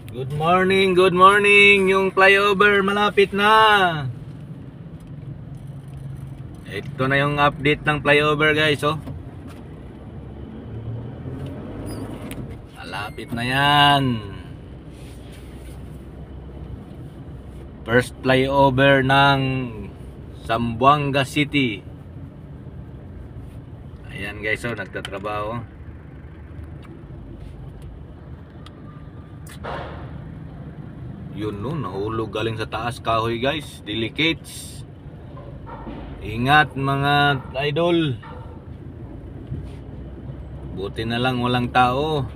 Good morning, good morning. Yung flyover malapit na. Ito na yung update ng flyover, guys, oh. Malapit na yan. First flyover ng Zamboanga City. Ayan, guys, oh, nagtatrabaho. Yun, no, nahulog galing sa taas kahoy, guys. Delicates. Ingat mga idol. Buti na lang walang tao.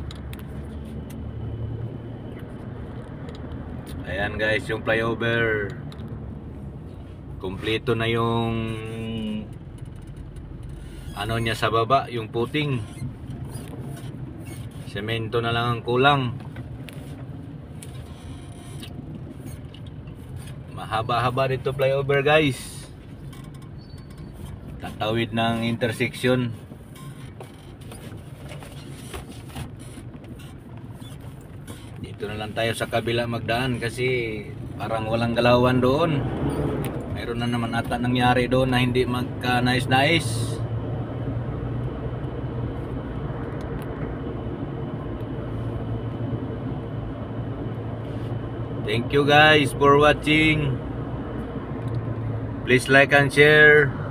Ayan, guys, yung flyover. Kompleto na yung ano niya sa baba, yung puting. Semento na lang ang kulang. Mahaba-haba dito flyover, guys. Tatawid ng intersection. Dito na lang tayo sa kabila magdaan kasi parang walang galawan doon. Mayroon na naman ata nangyari doon na hindi magka-nais-nais. Thank you, guys, for watching. Please like and share.